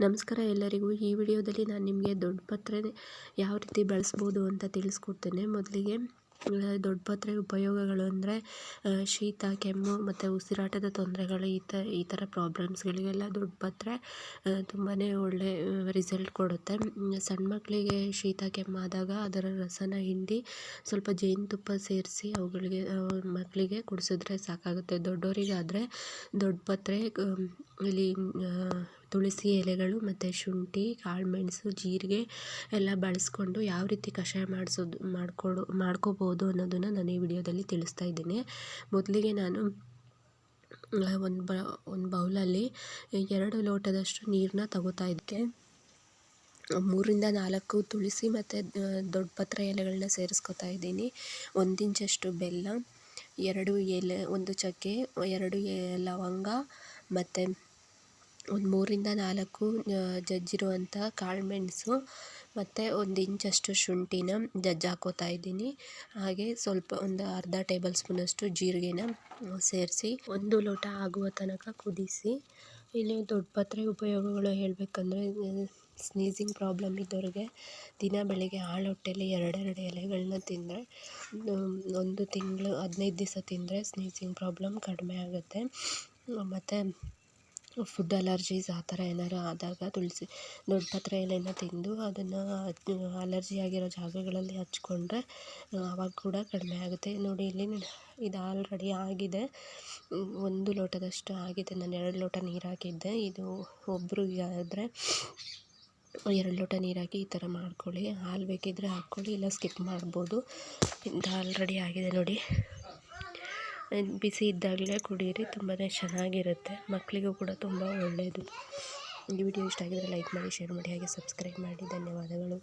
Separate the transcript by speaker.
Speaker 1: ನಮಸ್ಕಾರ ಎಲ್ಲರಿಗೂ. ಈ ವಿಡಿಯೋದಲ್ಲಿ ನಾನು ನಿಮಗೆ ದೊಡ್ಡ ಪತ್ರೆ ಯಾವ ರೀತಿ ಬಳಸ್ಬೋದು ಅಂತ ತಿಳಿಸ್ಕೊಡ್ತೇನೆ. ಮೊದಲಿಗೆ ದೊಡ್ಡ ಪತ್ರೆ ಉಪಯೋಗಗಳು ಅಂದರೆ ಶೀತ, ಕೆಮ್ಮು ಮತ್ತು ಉಸಿರಾಟದ ತೊಂದರೆಗಳು ಈ ಥರ ಪ್ರಾಬ್ಲಮ್ಸ್ಗಳಿಗೆಲ್ಲ ದೊಡ್ಡ ಪತ್ರೆ ತುಂಬಾ ಒಳ್ಳೆ ರಿಸಲ್ಟ್ ಕೊಡುತ್ತೆ. ಸಣ್ಣ ಮಕ್ಕಳಿಗೆ ಶೀತ ಕೆಮ್ಮಾದಾಗ ಅದರ ರಸನ ಹಿಂಡಿ ಸ್ವಲ್ಪ ಜೇನುತುಪ್ಪ ಸೇರಿಸಿ ಅವುಗಳಿಗೆ ಮಕ್ಕಳಿಗೆ ಕುಡಿಸಿದ್ರೆ ಸಾಕಾಗುತ್ತೆ. ದೊಡ್ಡವರಿಗಾದರೆ ದೊಡ್ಡ ಪತ್ರೆ ಇಲ್ಲಿ ತುಳಸಿ ಎಲೆಗಳು ಮತ್ತು ಶುಂಠಿ, ಕಾಳುಮೆಣಸು, ಜೀರಿಗೆ ಎಲ್ಲ ಬಳಸ್ಕೊಂಡು ಯಾವ ರೀತಿ ಕಷಾಯ ಮಾಡ್ಕೋಬೋದು ಅನ್ನೋದನ್ನು ನಾನು ಈ ವಿಡಿಯೋದಲ್ಲಿ ತಿಳಿಸ್ತಾ ಇದ್ದೀನಿ. ಮೊದಲಿಗೆ ನಾನು ಒಂದು ಬೌಲಲ್ಲಿ 2 ಲೋಟದಷ್ಟು ನೀರನ್ನ ತಗೋತಾ ಇದ್ದೆ. 3 ರಿಂದ 4 ತುಳಸಿ ಮತ್ತು ದೊಡ್ಡ ಪತ್ರೆ ಎಲೆಗಳನ್ನ ಸೇರಿಸ್ಕೊತಾ ಇದ್ದೀನಿ. 1 ಇಂಚಷ್ಟು ಬೆಲ್ಲ, 2 ಎಲೆ, 1 ಚಕ್ಕೆ, 2 ಲವಂಗ ಮತ್ತು ಒಂದು 3 ರಿಂದ 4 ಜಜ್ಜಿರುವಂಥ ಕಾಳುಮೆಣಸು ಮತ್ತು 1 ಇಂಚಷ್ಟು ಶುಂಠಿನ ಹಾಕೋತಾ ಇದ್ದೀನಿ. ಹಾಗೆ ಸ್ವಲ್ಪ ಒಂದು ಅರ್ಧ ಟೇಬಲ್ ಸ್ಪೂನಷ್ಟು ಜೀರಿಗೆನ ಸೇರಿಸಿ 1 ಲೋಟ ಆಗುವ ತನಕ ಕುದಿಸಿ. ಇನ್ನು ದೊಡ್ಡ ಪತ್ರೆ ಉಪಯೋಗಗಳು ಹೇಳಬೇಕಂದ್ರೆ ಸ್ನೀಸಿಂಗ್ ಪ್ರಾಬ್ಲಮ್ ಇದ್ದವ್ರಿಗೆ ದಿನ ಬೆಳಗ್ಗೆ ಹಾಳು ಹೊಟ್ಟೆಯಲ್ಲಿ 2 ಎಲೆಗಳನ್ನ ತಿಂದರೆ 1 ತಿಂಗಳು 15 ದಿವಸ ತಿಂದರೆ ಸ್ನೀಸಿಂಗ್ ಪ್ರಾಬ್ಲಮ್ ಕಡಿಮೆ ಆಗುತ್ತೆ. ಮತ್ತು ಫುಡ್ ಅಲರ್ಜೀಸ್ ಆ ಥರ ಏನಾರು ಆದಾಗ ದೊಡ್ಡ ಪತ್ರೆ ಎಲೆನ ತಿಂದು ಅದನ್ನು ಅಲರ್ಜಿ ಆಗಿರೋ ಜಾಗಗಳಲ್ಲಿ ಹಚ್ಕೊಂಡ್ರೆ ಆವಾಗ ಕೂಡ ಕಡಿಮೆ ಆಗುತ್ತೆ. ನೋಡಿ, ಇಲ್ಲಿ ಇದು ಆಲ್ರೆಡಿ ಆಗಿದೆ. 1 ಲೋಟದಷ್ಟು ಆಗಿದೆ. ನಾನು 2 ಲೋಟ ನೀರು ಹಾಕಿದ್ದೆ. ಇದು ಒಬ್ರಿಗೆ ಆದರೆ 2 ಲೋಟ ನೀರು ಹಾಕಿ ಈ ಥರ ಮಾಡ್ಕೊಳ್ಳಿ. ಹಾಲು ಬೇಕಿದ್ದರೆ ಹಾಕ್ಕೊಳ್ಳಿ, ಇಲ್ಲ ಸ್ಕಿಪ್ ಮಾಡ್ಬೋದು. ಇದು ಆಲ್ರೆಡಿ ಆಗಿದೆ ನೋಡಿ. ಬಿಸಿ ಇದ್ದಾಗಲೇ ಕುಡೀರಿ, ತುಂಬಾ ಚೆನ್ನಾಗಿರುತ್ತೆ. ಮಕ್ಕಳಿಗೂ ಕೂಡ ತುಂಬ ಒಳ್ಳೆಯದು. ಈ ವಿಡಿಯೋ ಇಷ್ಟ ಆಗಿದರೆ ಲೈಕ್ ಮಾಡಿ, ಶೇರ್ ಮಾಡಿ, ಹಾಗೆ ಸಬ್ಸ್ಕ್ರೈಬ್ ಮಾಡಿ. ಧನ್ಯವಾದಗಳು.